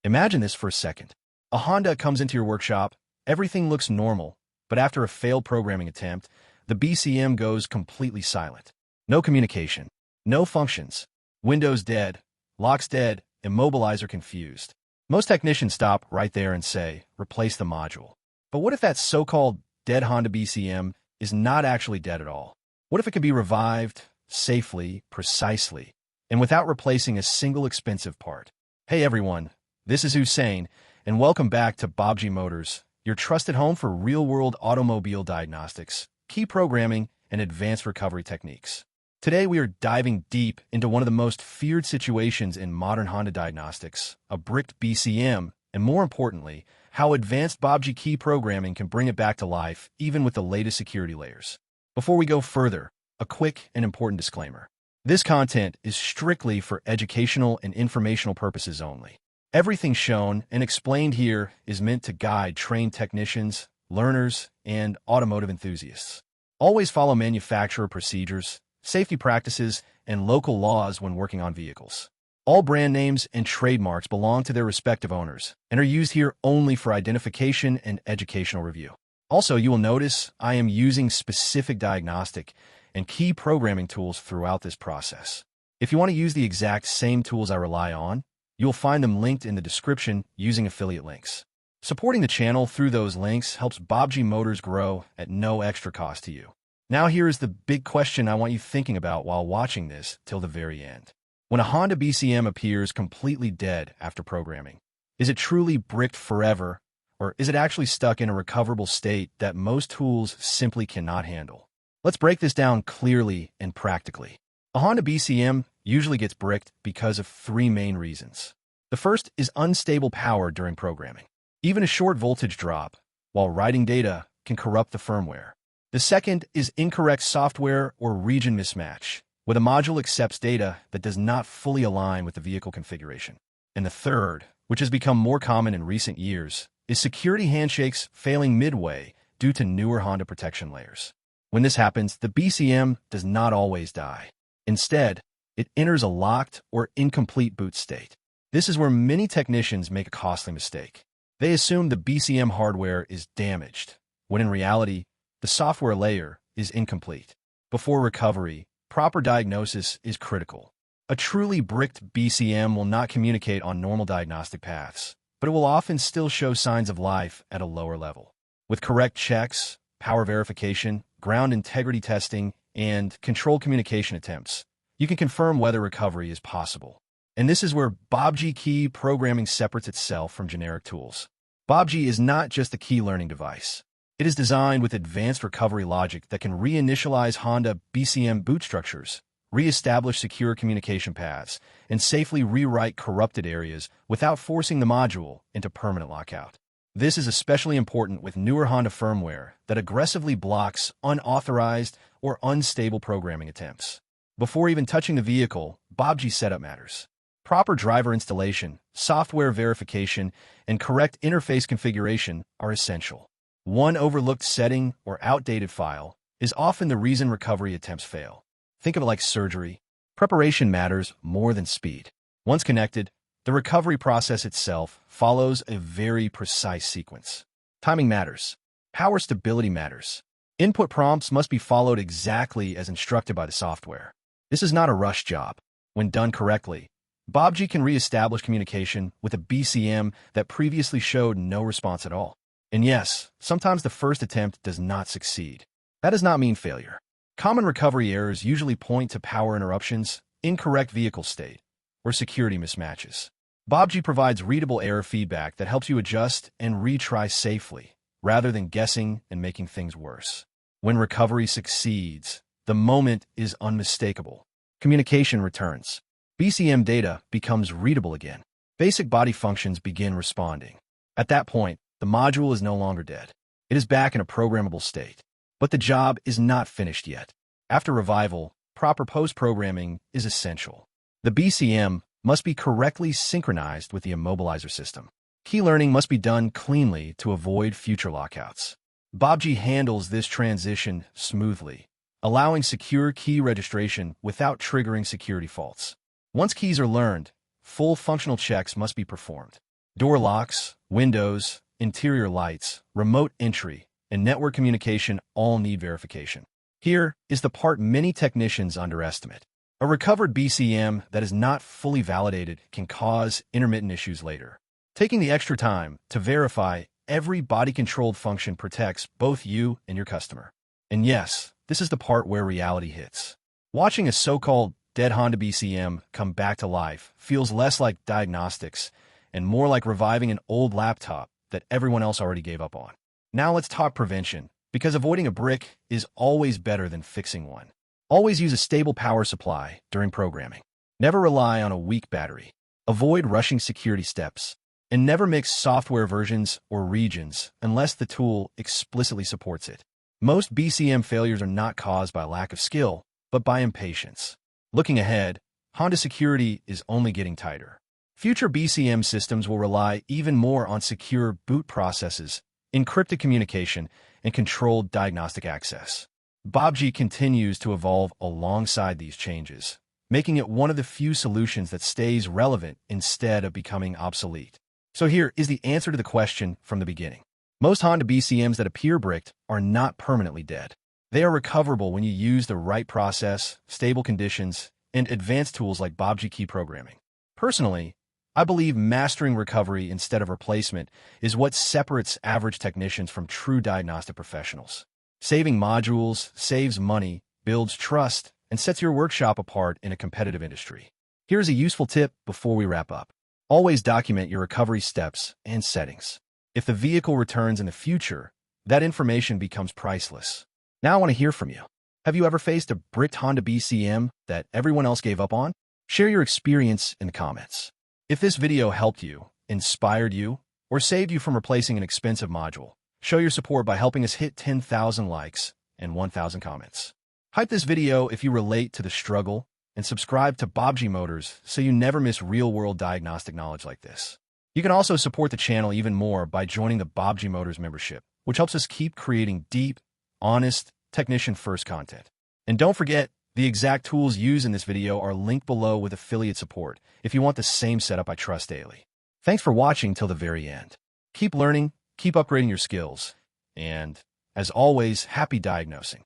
Imagine this for a second. A Honda comes into your workshop, everything looks normal, but after a failed programming attempt, the BCM goes completely silent. No communication, no functions, Windows dead, locks dead, Immobilizer confused. Most technicians stop right there and say, replace the module. But what if that so-called dead Honda BCM is not actually dead at all? What if it could be revived safely, precisely, and without replacing a single expensive part? Hey everyone, this is Hussein, and welcome back to Baabji Motors, your trusted home for real-world automobile diagnostics, key programming, and advanced recovery techniques. Today we are diving deep into one of the most feared situations in modern Honda diagnostics, a bricked BCM, and more importantly, how advanced Baabji key programming can bring it back to life even with the latest security layers. Before we go further, a quick and important disclaimer. This content is strictly for educational and informational purposes only. Everything shown and explained here is meant to guide trained technicians, learners, and automotive enthusiasts. Always follow manufacturer procedures, safety practices, and local laws when working on vehicles. All brand names and trademarks belong to their respective owners and are used here only for identification and educational review. Also, you will notice I am using specific diagnostic and key programming tools throughout this process. If you want to use the exact same tools I rely on, you'll find them linked in the description using affiliate links. Supporting the channel through those links helps Baabji Motors grow at no extra cost to you. Now here is the big question I want you thinking about while watching this till the very end. When a Honda BCM appears completely dead after programming, is it truly bricked forever, or is it actually stuck in a recoverable state that most tools simply cannot handle? Let's break this down clearly and practically. A Honda BCM usually gets bricked because of three main reasons. The first is unstable power during programming. Even a short voltage drop, while writing data, can corrupt the firmware. The second is incorrect software or region mismatch, where the module accepts data that does not fully align with the vehicle configuration. And the third, which has become more common in recent years, is security handshakes failing midway due to newer Honda protection layers. When this happens, the BCM does not always die. Instead, it enters a locked or incomplete boot state. This is where many technicians make a costly mistake. They assume the BCM hardware is damaged, when in reality, the software layer is incomplete. Before recovery, proper diagnosis is critical. A truly bricked BCM will not communicate on normal diagnostic paths, but it will often still show signs of life at a lower level. With correct checks, power verification, ground integrity testing, and controlled communication attempts, you can confirm whether recovery is possible. And this is where Baabji key programming separates itself from generic tools. Baabji is not just a key learning device. It is designed with advanced recovery logic that can reinitialize Honda BCM boot structures, re-establish secure communication paths, and safely rewrite corrupted areas without forcing the module into permanent lockout. This is especially important with newer Honda firmware that aggressively blocks unauthorized or unstable programming attempts. Before even touching the vehicle, Baabji setup matters. Proper driver installation, software verification, and correct interface configuration are essential. One overlooked setting or outdated file is often the reason recovery attempts fail. Think of it like surgery. Preparation matters more than speed. Once connected, the recovery process itself follows a very precise sequence. Timing matters. Power stability matters. Input prompts must be followed exactly as instructed by the software. This is not a rush job. When done correctly, Baabji can re-establish communication with a BCM that previously showed no response at all. And yes, sometimes the first attempt does not succeed. That does not mean failure. Common recovery errors usually point to power interruptions, incorrect vehicle state, or security mismatches. Baabji provides readable error feedback that helps you adjust and retry safely, rather than guessing and making things worse. When recovery succeeds, the moment is unmistakable. Communication returns. BCM data becomes readable again. Basic body functions begin responding. At that point, the module is no longer dead. It is back in a programmable state. But the job is not finished yet. After revival, proper post-programming is essential. The BCM must be correctly synchronized with the Immobilizer system. Key learning must be done cleanly to avoid future lockouts. Baabji handles this transition smoothly, allowing secure key registration without triggering security faults. Once keys are learned, full functional checks must be performed. Door locks, windows, interior lights, remote entry, and network communication all need verification. Here is the part many technicians underestimate. A recovered BCM that is not fully validated can cause intermittent issues later. Taking the extra time to verify every body-controlled function protects both you and your customer. And yes, this is the part where reality hits. Watching a so-called dead Honda BCM come back to life feels less like diagnostics and more like reviving an old laptop that everyone else already gave up on. Now let's talk prevention, because avoiding a brick is always better than fixing one. Always use a stable power supply during programming. Never rely on a weak battery. Avoid rushing security steps. And never mix software versions or regions unless the tool explicitly supports it. Most BCM failures are not caused by lack of skill, but by impatience. Looking ahead, Honda security is only getting tighter. Future BCM systems will rely even more on secure boot processes, encrypted communication, and controlled diagnostic access. Baabji continues to evolve alongside these changes, making it one of the few solutions that stays relevant instead of becoming obsolete. So here is the answer to the question from the beginning. Most Honda BCMs that appear bricked are not permanently dead. They are recoverable when you use the right process, stable conditions, and advanced tools like Baabji key programming. Personally, I believe mastering recovery instead of replacement is what separates average technicians from true diagnostic professionals. Saving modules saves money, builds trust, and sets your workshop apart in a competitive industry. Here's a useful tip before we wrap up. Always document your recovery steps and settings. If the vehicle returns in the future, that information becomes priceless. Now I want to hear from you. Have you ever faced a bricked Honda BCM that everyone else gave up on? Share your experience in the comments. If this video helped you, inspired you, or saved you from replacing an expensive module, show your support by helping us hit 10,000 likes and 1,000 comments. Hype this video if you relate to the struggle, and subscribe to Baabji Motors so you never miss real-world diagnostic knowledge like this. You can also support the channel even more by joining the Baabji Motors membership, which helps us keep creating deep, honest, technician-first content. And don't forget, the exact tools used in this video are linked below with affiliate support if you want the same setup I trust daily. Thanks for watching till the very end. Keep learning, keep upgrading your skills, and, as always, happy diagnosing.